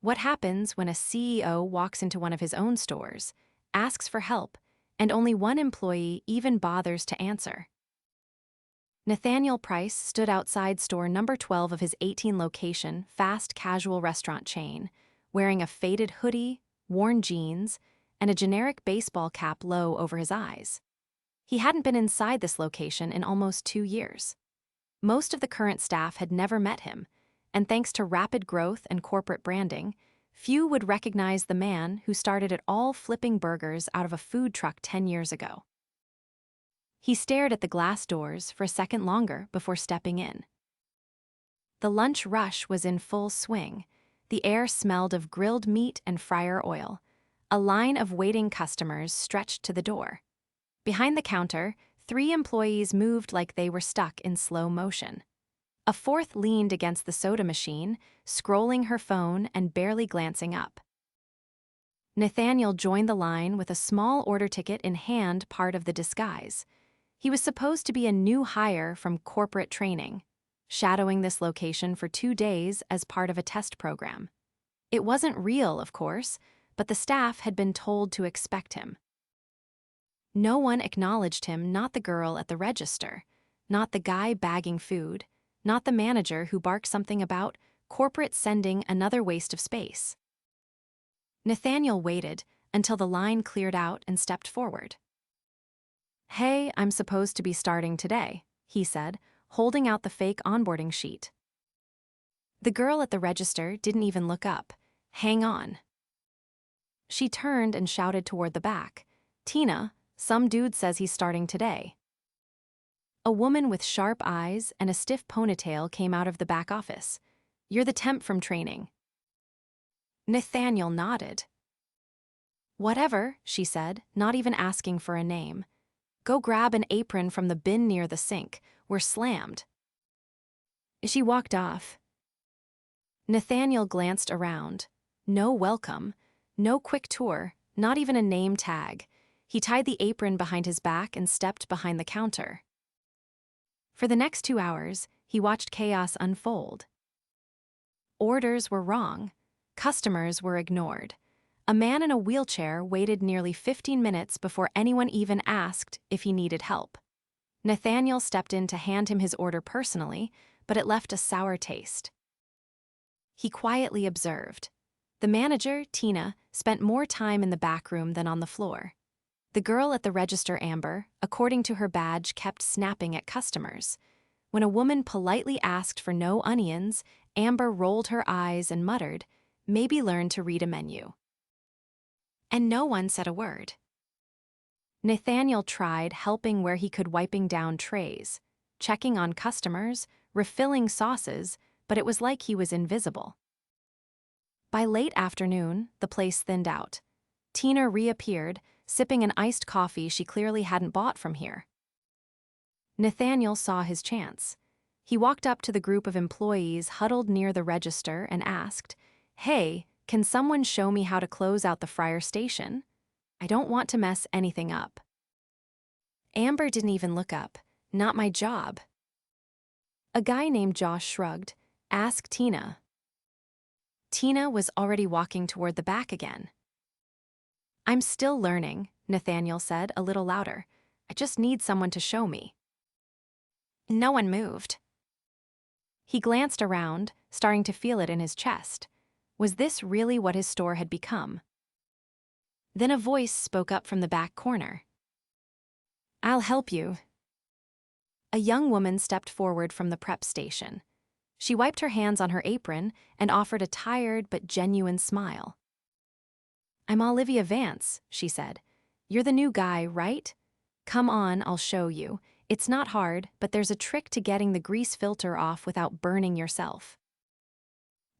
What happens when a CEO walks into one of his own stores, asks for help, and only one employee even bothers to answer? Nathaniel Price stood outside store number 12 of his 18-location fast casual restaurant chain, wearing a faded hoodie, worn jeans, and a generic baseball cap low over his eyes. He hadn't been inside this location in almost 2 years. Most of the current staff had never met him, and thanks to rapid growth and corporate branding, few would recognize the man who started it all flipping burgers out of a food truck 10 years ago. He stared at the glass doors for a second longer before stepping in. The lunch rush was in full swing. The air smelled of grilled meat and fryer oil. A line of waiting customers stretched to the door. Behind the counter, 3 employees moved like they were stuck in slow motion. A fourth leaned against the soda machine, scrolling her phone and barely glancing up. Nathaniel joined the line with a small order ticket in hand, part of the disguise. He was supposed to be a new hire from corporate training, shadowing this location for 2 days as part of a test program. It wasn't real, of course, but the staff had been told to expect him. No one acknowledged him, not the girl at the register, not the guy bagging food, not the manager who barked something about corporate sending another waste of space. Nathaniel waited until the line cleared out and stepped forward. "Hey, I'm supposed to be starting today," he said, holding out the fake onboarding sheet. The girl at the register didn't even look up. "Hang on." She turned and shouted toward the back, "Tina, some dude says he's starting today." A woman with sharp eyes and a stiff ponytail came out of the back office. "You're the temp from training." Nathaniel nodded. "Whatever," she said, not even asking for a name. "Go grab an apron from the bin near the sink. We're slammed." She walked off. Nathaniel glanced around. No welcome, no quick tour, not even a name tag. He tied the apron behind his back and stepped behind the counter. For the next 2 hours, he watched chaos unfold. Orders were wrong. Customers were ignored. A man in a wheelchair waited nearly 15 minutes before anyone even asked if he needed help. Nathaniel stepped in to hand him his order personally, but it left a sour taste. He quietly observed. The manager, Tina, spent more time in the back room than on the floor. The girl at the register, Amber, according to her badge, kept snapping at customers. When a woman politely asked for no onions, Amber rolled her eyes and muttered, "Maybe learn to read a menu." And no one said a word. Nathaniel tried helping where he could, wiping down trays, checking on customers, refilling sauces, but it was like he was invisible. By late afternoon, the place thinned out. Tina reappeared, sipping an iced coffee she clearly hadn't bought from here. Nathaniel saw his chance. He walked up to the group of employees huddled near the register and asked, "Hey, can someone show me how to close out the fryer station? I don't want to mess anything up." Amber didn't even look up. "Not my job." A guy named Josh shrugged. "Ask Tina." Tina was already walking toward the back again. "I'm still learning," Nathaniel said a little louder. "I just need someone to show me." No one moved. He glanced around, starting to feel it in his chest. Was this really what his store had become? Then a voice spoke up from the back corner. "I'll help you." A young woman stepped forward from the prep station. She wiped her hands on her apron and offered a tired but genuine smile. "I'm Olivia Vance," she said. "You're the new guy, right? Come on, I'll show you. It's not hard, but there's a trick to getting the grease filter off without burning yourself."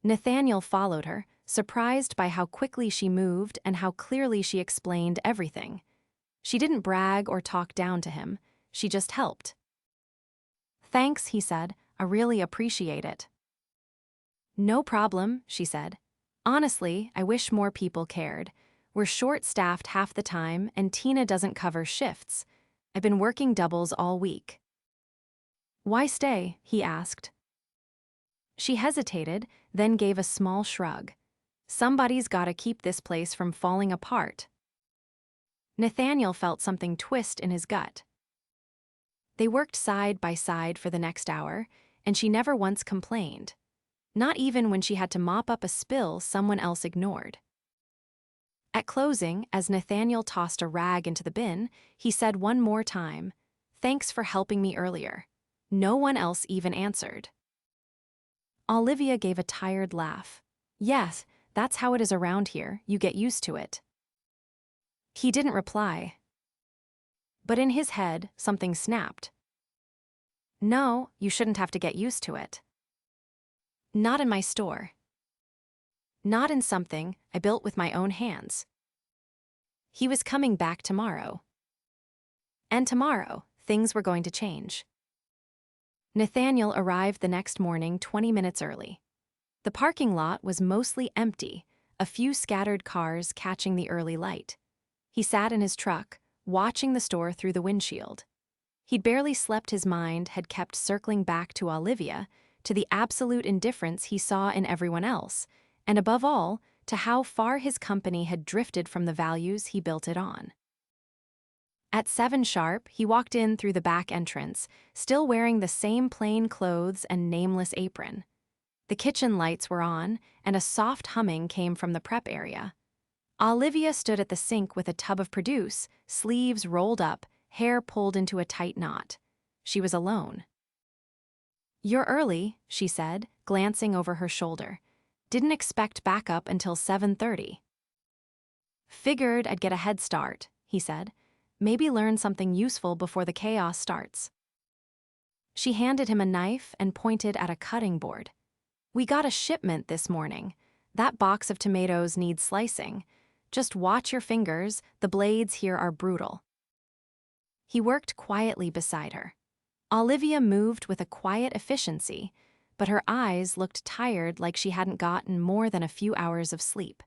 Nathaniel followed her, surprised by how quickly she moved and how clearly she explained everything. She didn't brag or talk down to him, she just helped. "Thanks," he said. "I really appreciate it." "No problem," she said. "Honestly, I wish more people cared. We're short-staffed half the time and Tina doesn't cover shifts. I've been working doubles all week." "Why stay?" he asked. She hesitated, then gave a small shrug. Somebody's gotta keep this place from falling apart. Nathaniel felt something twist in his gut. They worked side by side for the next hour, and she never once complained. Not even when she had to mop up a spill someone else ignored. At closing, as Nathaniel tossed a rag into the bin, he said one more time, "Thanks for helping me earlier." No one else even answered. Olivia gave a tired laugh. "Yes, that's how it is around here, you get used to it." He didn't reply. But in his head, something snapped. "No, you shouldn't have to get used to it. Not in my store. Not in something I built with my own hands." He was coming back tomorrow. And tomorrow, things were going to change. Nathaniel arrived the next morning 20 minutes early. The parking lot was mostly empty, a few scattered cars catching the early light. He sat in his truck, watching the store through the windshield. He'd barely slept. His mind had kept circling back to Olivia, to the absolute indifference he saw in everyone else, and above all, to how far his company had drifted from the values he built it on. At 7 sharp, he walked in through the back entrance, still wearing the same plain clothes and nameless apron. The kitchen lights were on, and a soft humming came from the prep area. Olivia stood at the sink with a tub of produce, sleeves rolled up, hair pulled into a tight knot. She was alone. "You're early," she said, glancing over her shoulder. "Didn't expect backup until 7:30. "Figured I'd get a head start," he said. "Maybe learn something useful before the chaos starts." She handed him a knife and pointed at a cutting board. "We got a shipment this morning. That box of tomatoes needs slicing. Just watch your fingers, the blades here are brutal." He worked quietly beside her. Olivia moved with a quiet efficiency, but her eyes looked tired, like she hadn't gotten more than a few hours of sleep.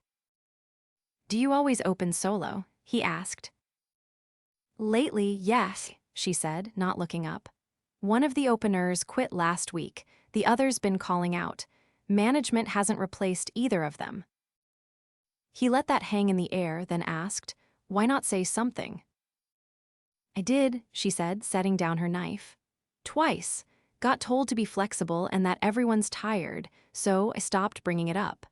"Do you always open solo?" he asked. "Lately, yes," she said, not looking up. "One of the openers quit last week, the other's been calling out. Management hasn't replaced either of them." He let that hang in the air, then asked, "Why not say something?" "I did," she said, setting down her knife. "Twice. Got told to be flexible and that everyone's tired, so I stopped bringing it up."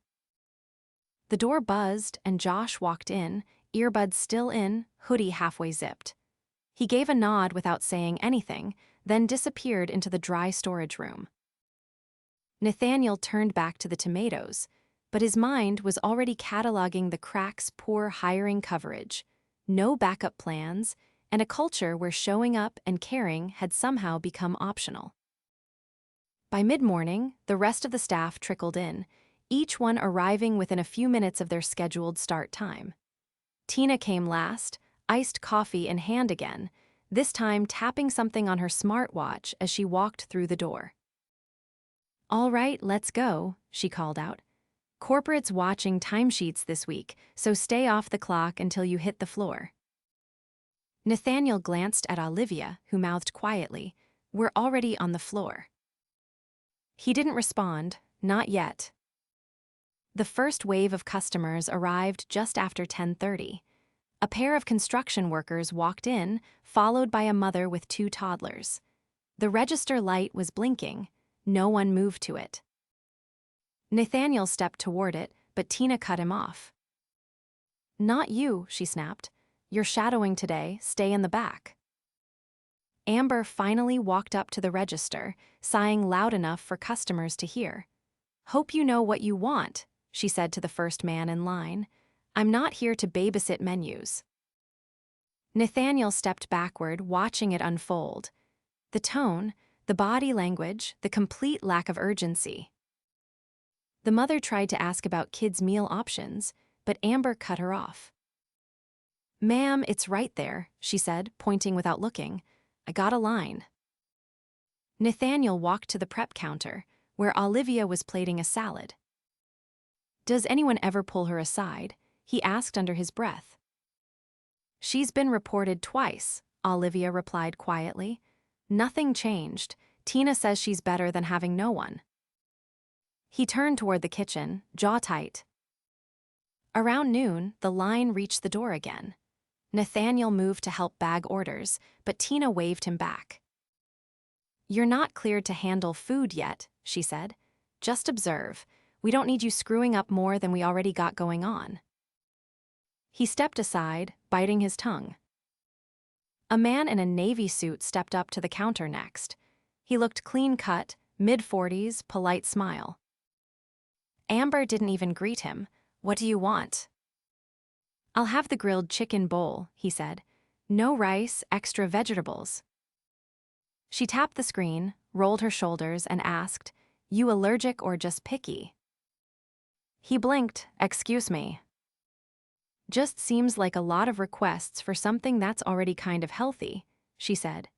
The door buzzed and Josh walked in, earbuds still in, hoodie halfway zipped. He gave a nod without saying anything, then disappeared into the dry storage room. Nathaniel turned back to the tomatoes, but his mind was already cataloging the cracks poor hiring coverage, no backup plans, and a culture where showing up and caring had somehow become optional. By mid-morning, the rest of the staff trickled in, each one arriving within a few minutes of their scheduled start time. Tina came last, iced coffee in hand again, this time tapping something on her smartwatch as she walked through the door. "All right, let's go," she called out. "Corporate's watching timesheets this week, so stay off the clock until you hit the floor." Nathaniel glanced at Olivia, who mouthed quietly, "We're already on the floor." He didn't respond, not yet. The first wave of customers arrived just after 10:30. A pair of construction workers walked in, followed by a mother with 2 toddlers. The register light was blinking. No one moved to it. Nathaniel stepped toward it, but Tina cut him off. "Not you," she snapped. "You're shadowing today, stay in the back." Amber finally walked up to the register, sighing loud enough for customers to hear. "Hope you know what you want," she said to the first man in line. "I'm not here to babysit menus." Nathaniel stepped backward, watching it unfold. The tone, the body language, the complete lack of urgency. The mother tried to ask about kids' meal options, but Amber cut her off. "Ma'am, it's right there," she said, pointing without looking. "I got a line." Nathaniel walked to the prep counter, where Olivia was plating a salad. "Does anyone ever pull her aside?" he asked under his breath. "She's been reported twice," Olivia replied quietly. "Nothing changed. Tina says she's better than having no one." He turned toward the kitchen, jaw tight. Around noon, the line reached the door again. Nathaniel moved to help bag orders, but Tina waved him back. "You're not cleared to handle food yet," she said. "Just observe. We don't need you screwing up more than we already got going on." He stepped aside, biting his tongue. A man in a navy suit stepped up to the counter next. He looked clean-cut, mid-40s, polite smile. Amber didn't even greet him. "What do you want?" "I'll have the grilled chicken bowl," he said. "No rice, extra vegetables." She tapped the screen, rolled her shoulders, and asked, "You allergic or just picky?" He blinked. "Excuse me." "Just seems like a lot of requests for something that's already kind of healthy," she said.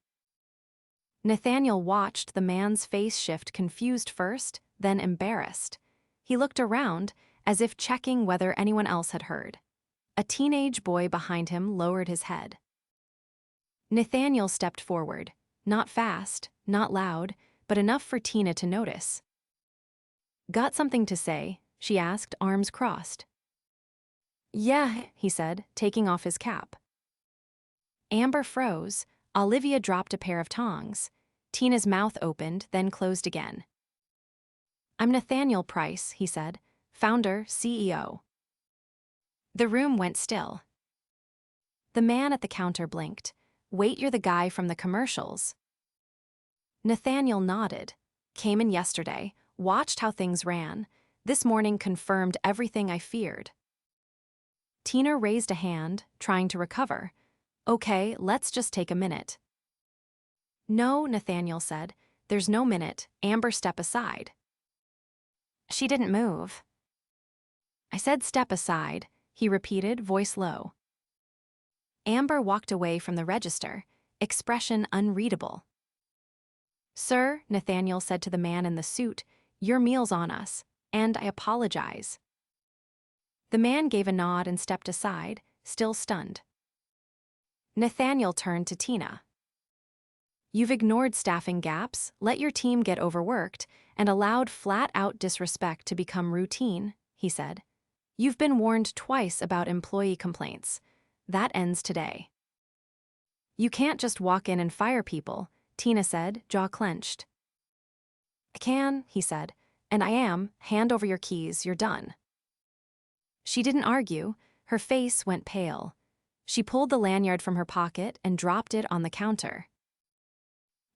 Nathaniel watched the man's face shift, confused first, then embarrassed. He looked around, as if checking whether anyone else had heard. A teenage boy behind him lowered his head. Nathaniel stepped forward, not fast, not loud, but enough for Tina to notice. "Got something to say?" she asked, arms crossed. "Yeah," he said, taking off his cap. Amber froze. Olivia dropped a pair of tongs. Tina's mouth opened, then closed again. "I'm Nathaniel Price," he said, "founder, CEO." The room went still. The man at the counter blinked. "Wait, you're the guy from the commercials." Nathaniel nodded. "Came in yesterday, watched how things ran. This morning confirmed everything I feared." Tina raised a hand, trying to recover. "Okay, let's just take a minute." "No," Nathaniel said. "There's no minute. Amber, step aside." She didn't move. "I said step aside," he repeated, voice low. Amber walked away from the register, expression unreadable. "Sir," Nathaniel said to the man in the suit, "your meal's on us, and I apologize." The man gave a nod and stepped aside, still stunned. Nathaniel turned to Tina. "You've ignored staffing gaps, let your team get overworked, and allowed flat-out disrespect to become routine," he said. "You've been warned twice about employee complaints. That ends today." "You can't just walk in and fire people," Tina said, jaw clenched. "I can," he said, "and I am. Hand over your keys, you're done." She didn't argue. Her face went pale. She pulled the lanyard from her pocket and dropped it on the counter.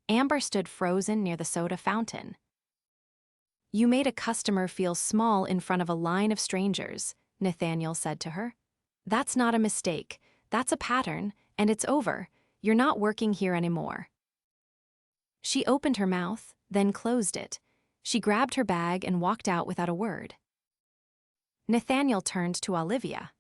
Amber stood frozen near the soda fountain. "You made a customer feel small in front of a line of strangers," Nathaniel said to her. "That's not a mistake. That's a pattern, and it's over. You're not working here anymore." She opened her mouth, then closed it. She grabbed her bag and walked out without a word. Nathaniel turned to Olivia.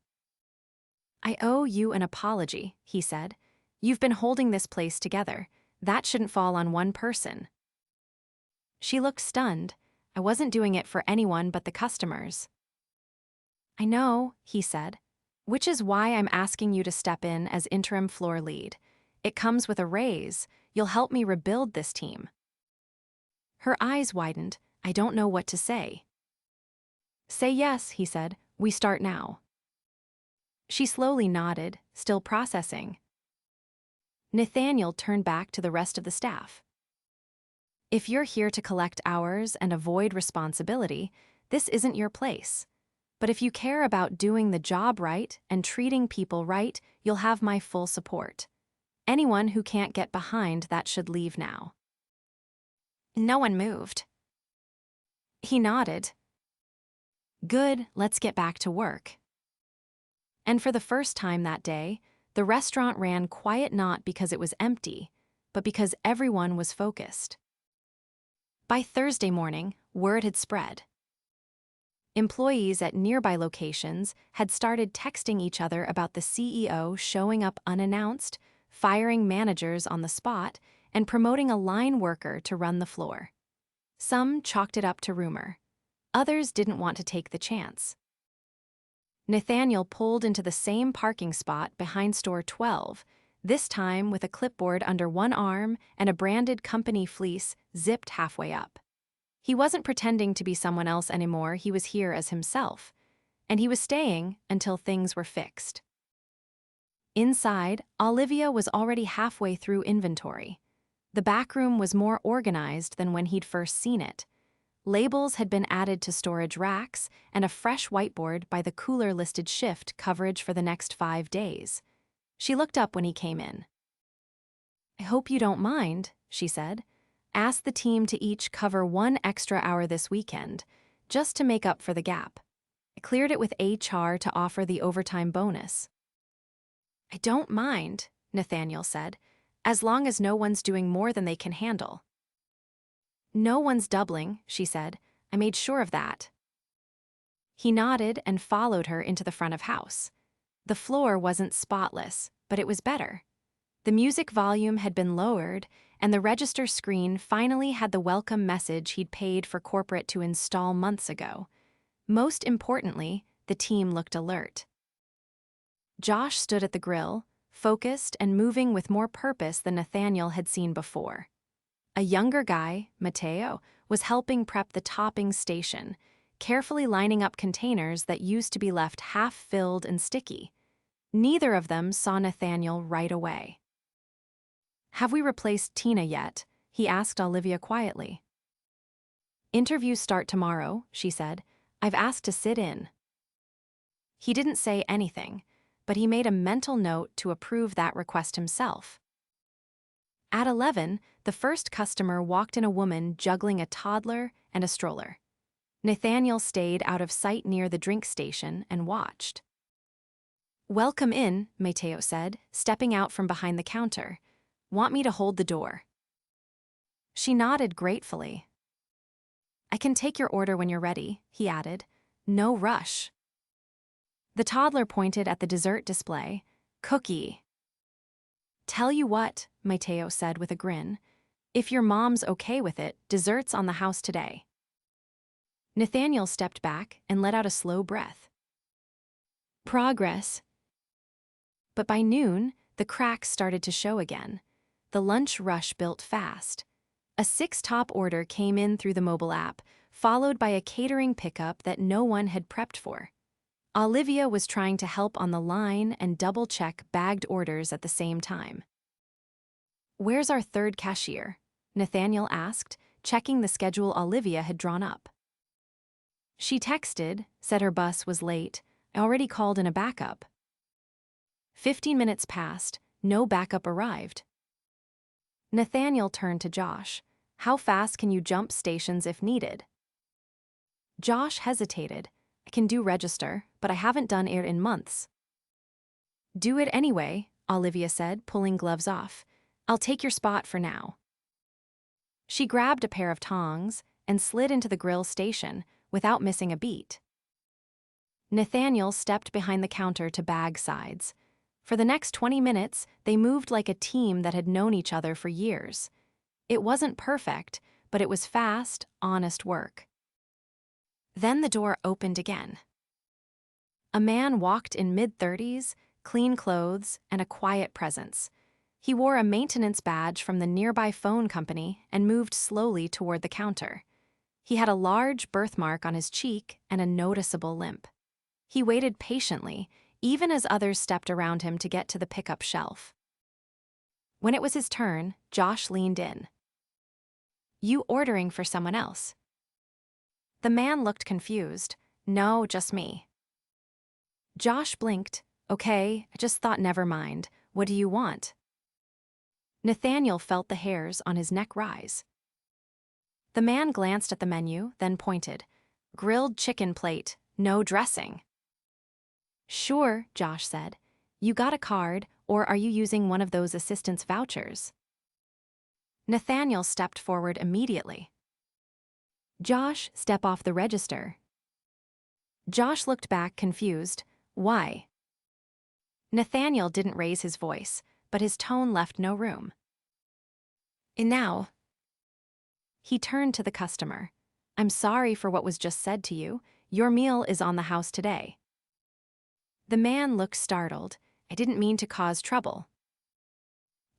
"I owe you an apology," he said. "You've been holding this place together. That shouldn't fall on one person." She looked stunned. "I wasn't doing it for anyone but the customers." "I know," he said, "which is why I'm asking you to step in as interim floor lead. It comes with a raise. You'll help me rebuild this team." Her eyes widened. "I don't know what to say." "Say yes," he said. "We start now." She slowly nodded, still processing. Nathaniel turned back to the rest of the staff. "If you're here to collect hours and avoid responsibility, this isn't your place. But if you care about doing the job right and treating people right, you'll have my full support. Anyone who can't get behind that should leave now." No one moved. He nodded. "Good, let's get back to work." And for the first time that day, the restaurant ran quiet, not because it was empty, but because everyone was focused. By Thursday morning, word had spread. Employees at nearby locations had started texting each other about the CEO showing up unannounced, firing managers on the spot, and promoting a line worker to run the floor. Some chalked it up to rumor. Others didn't want to take the chance. Nathaniel pulled into the same parking spot behind store 12, this time with a clipboard under one arm and a branded company fleece zipped halfway up. He wasn't pretending to be someone else anymore, he was here as himself. and he was staying until things were fixed. Inside, Olivia was already halfway through inventory. The back room was more organized than when he'd first seen it. Labels had been added to storage racks, and a fresh whiteboard by the cooler listed shift coverage for the next 5 days. She looked up when he came in. "I hope you don't mind," she said. "Ask the team to each cover 1 extra hour this weekend, just to make up for the gap. I cleared it with HR to offer the overtime bonus." "I don't mind," Nathaniel said, "as long as no one's doing more than they can handle." "No one's doubling," she said. "I made sure of that." He nodded and followed her into the front of house. The floor wasn't spotless, but it was better. The music volume had been lowered, and the register screen finally had the welcome message he'd paid for corporate to install months ago. Most importantly, the team looked alert. Josh stood at the grill, focused and moving with more purpose than Nathaniel had seen before. A younger guy, Mateo, was helping prep the topping station, carefully lining up containers that used to be left half-filled and sticky. Neither of them saw Nathaniel right away. "Have we replaced Tina yet?" he asked Olivia quietly. "Interviews start tomorrow," she said. "I've asked to sit in." He didn't say anything, but he made a mental note to approve that request himself. At 11, the first customer walked in, a woman juggling a toddler and a stroller. Nathaniel stayed out of sight near the drink station and watched. "Welcome in," Mateo said, stepping out from behind the counter. "Want me to hold the door?" She nodded gratefully. "I can take your order when you're ready," he added. "No rush." The toddler pointed at the dessert display. "Cookie." "Tell you what," Mateo said with a grin. "If your mom's okay with it, dessert's on the house today." Nathaniel stepped back and let out a slow breath. Progress. But by noon, the cracks started to show again. The lunch rush built fast. A 6-top order came in through the mobile app, followed by a catering pickup that no one had prepped for. Olivia was trying to help on the line and double-check bagged orders at the same time. "Where's our third cashier?" Nathaniel asked, checking the schedule Olivia had drawn up. She texted, said her bus was late. "I already called in a backup." 15 minutes passed, no backup arrived. Nathaniel turned to Josh. "How fast can you jump stations if needed?" Josh hesitated. "I can do register, but I haven't done it in months." "Do it anyway," Olivia said, pulling gloves off. "I'll take your spot for now." She grabbed a pair of tongs and slid into the grill station without missing a beat. Nathaniel stepped behind the counter to bag sides. For the next 20 minutes, they moved like a team that had known each other for years. It wasn't perfect, but it was fast, honest work. Then the door opened again. A man walked in mid-30s, clean clothes, and a quiet presence. He wore a maintenance badge from the nearby phone company and moved slowly toward the counter. He had a large birthmark on his cheek and a noticeable limp. He waited patiently, even as others stepped around him to get to the pickup shelf. When it was his turn, Josh leaned in. "You ordering for someone else?" The man looked confused. "No, just me." Josh blinked. "Okay, I just thought never mind. What do you want?" Nathaniel felt the hairs on his neck rise. The man glanced at the menu, then pointed. "Grilled chicken plate, no dressing." "Sure," Josh said. "You got a card, or are you using one of those assistance vouchers?" Nathaniel stepped forward immediately. "Josh, step off the register." Josh looked back, confused. "Why?" Nathaniel didn't raise his voice, but his tone left no room. "And now." He turned to the customer. "I'm sorry for what was just said to you. Your meal is on the house today." The man looked startled. "I didn't mean to cause trouble."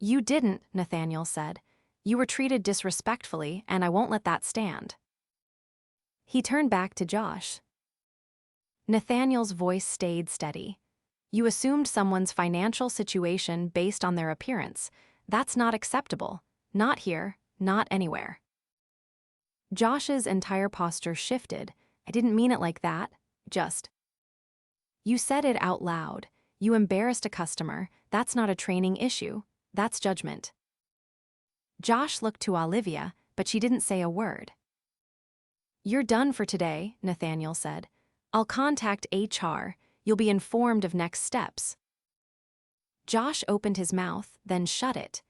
"You didn't," Nathaniel said. "You were treated disrespectfully, and I won't let that stand." He turned back to Josh. Nathaniel's voice stayed steady. You assumed someone's financial situation based on their appearance. That's not acceptable. Not here, not anywhere. Josh's entire posture shifted. I didn't mean it like that. Just. You said it out loud. You embarrassed a customer. That's not a training issue. That's judgment. Josh looked to Olivia, but she didn't say a word. You're done for today, Nathaniel said. I'll contact HR. You'll be informed of next steps. Josh opened his mouth, then shut it.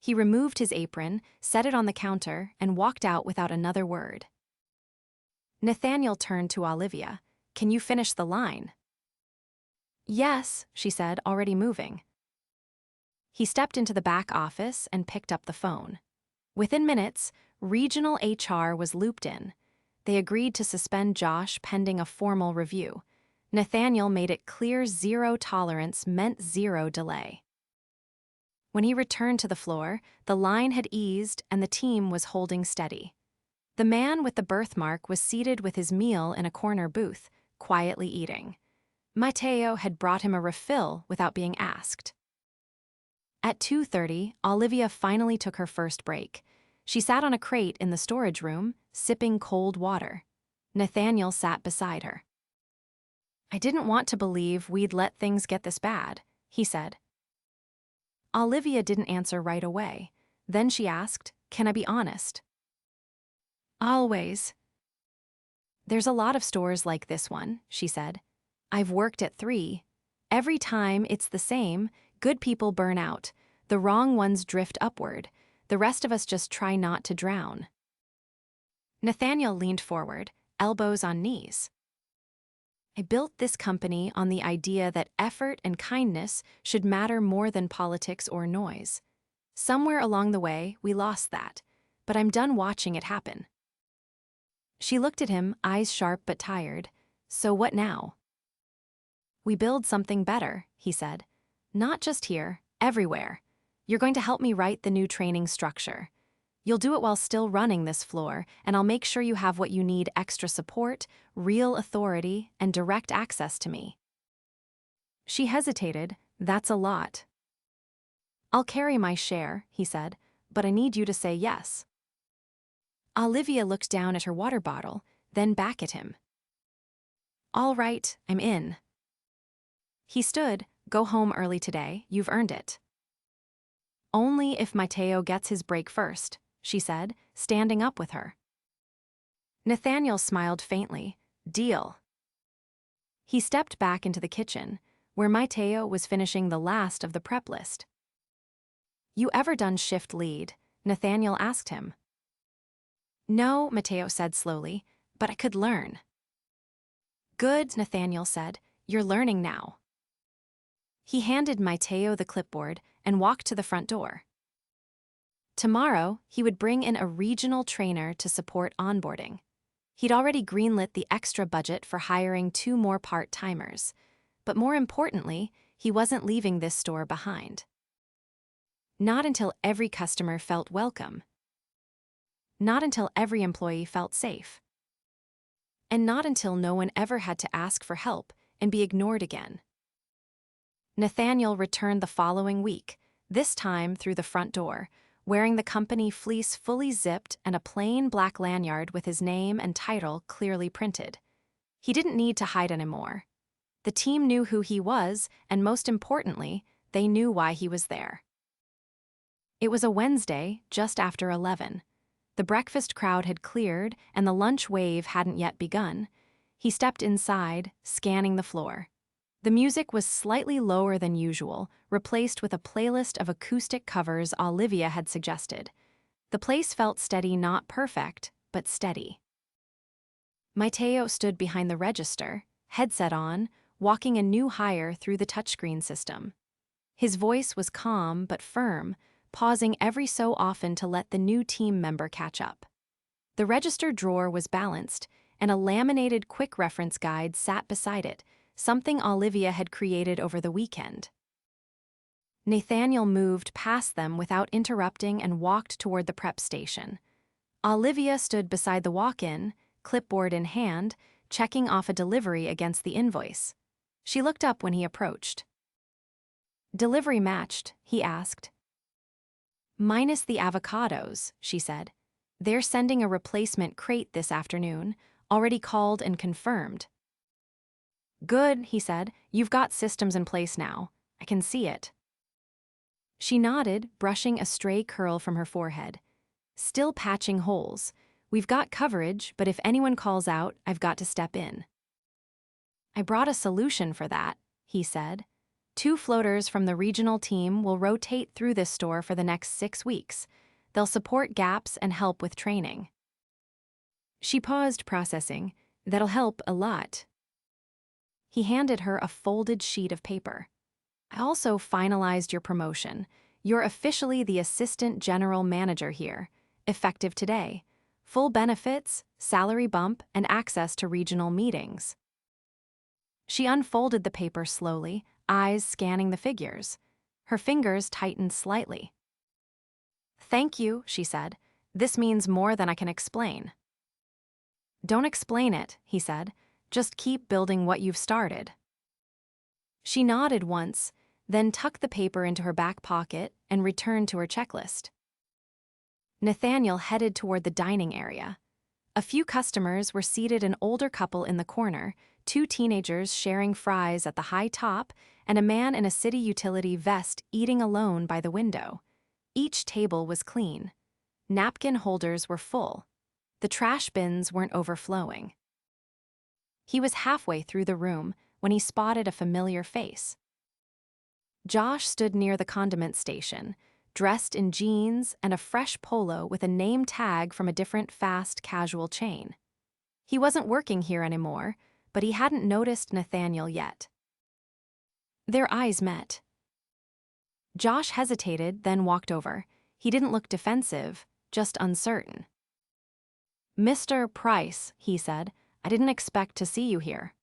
He removed his apron, set it on the counter, and walked out without another word. Nathaniel turned to Olivia. Can you finish the line? Yes, she said, already moving. He stepped into the back office and picked up the phone. Within minutes, regional HR was looped in. They agreed to suspend Josh pending a formal review. Nathaniel made it clear zero tolerance meant zero delay. When he returned to the floor, the line had eased and the team was holding steady. The man with the birthmark was seated with his meal in a corner booth, quietly eating. Mateo had brought him a refill without being asked. At 2:30, Olivia finally took her first break. She sat on a crate in the storage room, sipping cold water. Nathaniel sat beside her. I didn't want to believe we'd let things get this bad, he said. Olivia didn't answer right away. Then she asked, Can I be honest? Always. There's a lot of stores like this one, she said. I've worked at 3. Every time it's the same, good people burn out. The wrong ones drift upward. The rest of us just try not to drown. Nathaniel leaned forward, elbows on knees. I built this company on the idea that effort and kindness should matter more than politics or noise. Somewhere along the way, we lost that, but I'm done watching it happen. She looked at him, eyes sharp but tired. So what now? We build something better, he said. Not just here, everywhere. You're going to help me write the new training structure. You'll do it while still running this floor, and I'll make sure you have what you need: extra support, real authority, and direct access to me. She hesitated. That's a lot. I'll carry my share, he said, but I need you to say yes. Olivia looked down at her water bottle, then back at him. All right, I'm in. He stood. Go home early today, you've earned it. Only if Mateo gets his break first, she said, standing up with her. Nathaniel smiled faintly. Deal. He stepped back into the kitchen, where Mateo was finishing the last of the prep list. You ever done shift lead? Nathaniel asked him. No, Mateo said slowly, but I could learn. Good, Nathaniel said. You're learning now. He handed Mateo the clipboard and walked to the front door. Tomorrow, he would bring in a regional trainer to support onboarding. He'd already greenlit the extra budget for hiring 2 more part-timers. But more importantly, he wasn't leaving this store behind. Not until every customer felt welcome. Not until every employee felt safe. And not until no one ever had to ask for help and be ignored again. Nathaniel returned the following week, this time through the front door, wearing the company fleece fully zipped and a plain black lanyard with his name and title clearly printed. He didn't need to hide anymore. The team knew who he was, and most importantly, they knew why he was there. It was a Wednesday, just after 11. The breakfast crowd had cleared, and the lunch wave hadn't yet begun. He stepped inside, scanning the floor. The music was slightly lower than usual, replaced with a playlist of acoustic covers Olivia had suggested. The place felt steady, not perfect, but steady. Mateo stood behind the register, headset on, walking a new hire through the touchscreen system. His voice was calm but firm, pausing every so often to let the new team member catch up. The register drawer was balanced, and a laminated quick reference guide sat beside it, something Olivia had created over the weekend. Nathaniel moved past them without interrupting and walked toward the prep station. Olivia stood beside the walk-in, clipboard in hand, checking off a delivery against the invoice. She looked up when he approached. "Delivery matched?" he asked. "Minus the avocados," she said. "They're sending a replacement crate this afternoon, already called and confirmed." "Good," he said. "You've got systems in place now. I can see it." She nodded, brushing a stray curl from her forehead. "Still patching holes. We've got coverage, but if anyone calls out, I've got to step in." "I brought a solution for that," he said. "2 floaters from the regional team will rotate through this store for the next 6 weeks. They'll support gaps and help with training." She paused, processing. "That'll help a lot." He handed her a folded sheet of paper. "I also finalized your promotion. You're officially the assistant general manager here, effective today. Full benefits, salary bump, and access to regional meetings." She unfolded the paper slowly, eyes scanning the figures. Her fingers tightened slightly. "Thank you," she said. "This means more than I can explain." "Don't explain it," he said. "Just keep building what you've started." She nodded once, then tucked the paper into her back pocket and returned to her checklist. Nathaniel headed toward the dining area. A few customers were seated, an older couple in the corner, 2 teenagers sharing fries at the high top, and a man in a city utility vest eating alone by the window. Each table was clean. Napkin holders were full. The trash bins weren't overflowing. He was halfway through the room when he spotted a familiar face. Josh stood near the condiment station, dressed in jeans and a fresh polo with a name tag from a different fast casual chain. He wasn't working here anymore, but he hadn't noticed Nathaniel yet. Their eyes met. Josh hesitated, then walked over. He didn't look defensive, just uncertain. "Mr. Price," he said, "I didn't expect to see you here."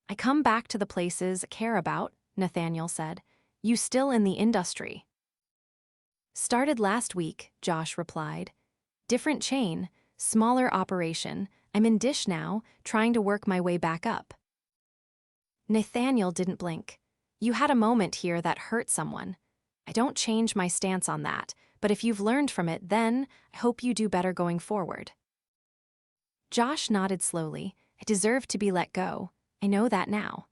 "I come back to the places I care about," Nathaniel said. "You still in the industry?" "Started last week," Josh replied. "Different chain, smaller operation. I'm in Dish now, trying to work my way back up." Nathaniel didn't blink. "You had a moment here that hurt someone. I don't change my stance on that, but if you've learned from it, then I hope you do better going forward." Josh nodded slowly. "I deserve to be let go. I know that now."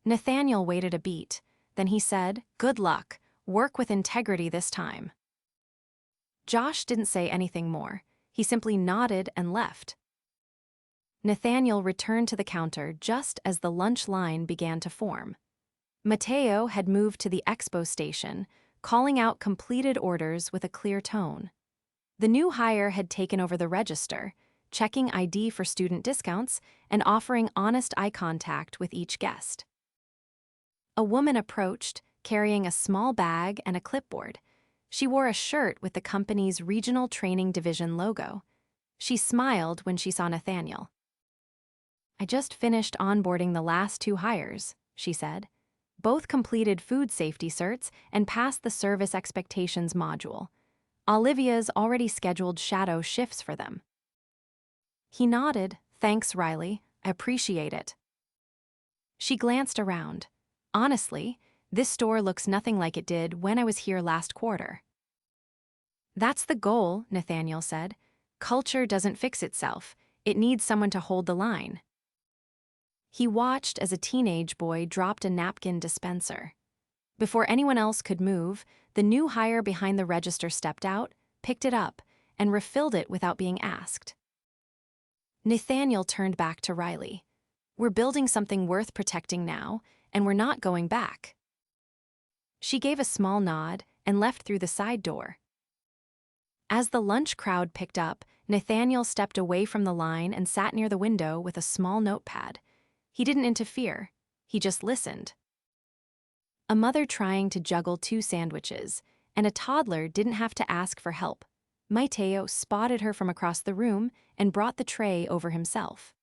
Nathaniel waited a beat. Then he said, "Good luck. Work with integrity this time." Josh didn't say anything more. He simply nodded and left. Nathaniel returned to the counter just as the lunch line began to form. Mateo had moved to the expo station, calling out completed orders with a clear tone. The new hire had taken over the register, checking ID for student discounts and offering honest eye contact with each guest. A woman approached, carrying a small bag and a clipboard. She wore a shirt with the company's regional training division logo. She smiled when she saw Nathaniel. "I just finished onboarding the last 2 hires," she said. "Both completed food safety certs and passed the service expectations module. Olivia's already scheduled shadow shifts for them." He nodded. "Thanks, Riley. I appreciate it." She glanced around. "Honestly, this store looks nothing like it did when I was here last quarter." "That's the goal," Nathaniel said. "Culture doesn't fix itself. It needs someone to hold the line." He watched as a teenage boy dropped a napkin dispenser. Before anyone else could move, the new hire behind the register stepped out, picked it up, and refilled it without being asked. Nathaniel turned back to Riley. "We're building something worth protecting now, and we're not going back." She gave a small nod and left through the side door. As the lunch crowd picked up, Nathaniel stepped away from the line and sat near the window with a small notepad. He didn't interfere. He just listened. A mother trying to juggle 2 sandwiches, and a toddler didn't have to ask for help. Mateo spotted her from across the room and brought the tray over himself.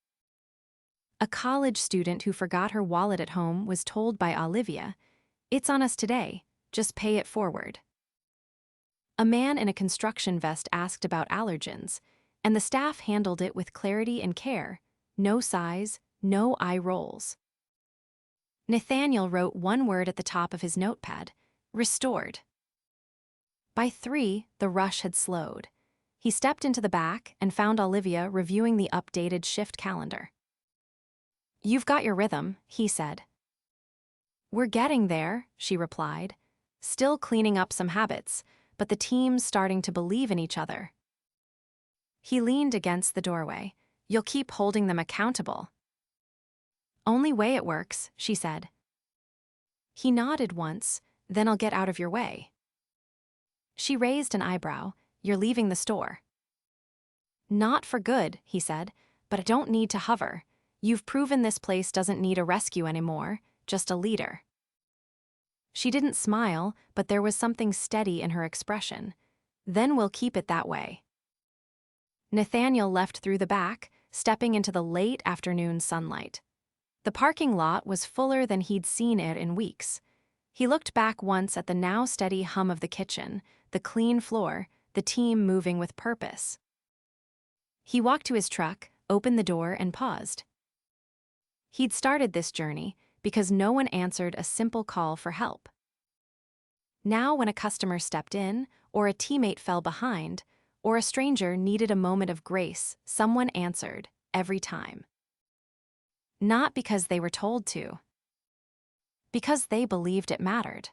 A college student who forgot her wallet at home was told by Olivia, "It's on us today, just pay it forward." A man in a construction vest asked about allergens, and the staff handled it with clarity and care, no sighs, no eye rolls. Nathaniel wrote one word at the top of his notepad: restored. By 3, the rush had slowed. He stepped into the back and found Olivia reviewing the updated shift calendar. "You've got your rhythm," he said. "We're getting there," she replied, still cleaning up some habits, but the team's starting to believe in each other. He leaned against the doorway. "You'll keep holding them accountable." "Only way it works," she said. He nodded once, "Then I'll get out of your way." She raised an eyebrow. "You're leaving the store." "Not for good," he said, "but I don't need to hover. You've proven this place doesn't need a rescue anymore, just a leader." She didn't smile, but there was something steady in her expression. "Then we'll keep it that way." Nathaniel left through the back, stepping into the late afternoon sunlight. The parking lot was fuller than he'd seen it in weeks. He looked back once at the now steady hum of the kitchen, the clean floor, the team moving with purpose. He walked to his truck, opened the door, and paused. He'd started this journey because no one answered a simple call for help. Now when a customer stepped in, or a teammate fell behind, or a stranger needed a moment of grace, someone answered, every time. Not because they were told to. Because they believed it mattered.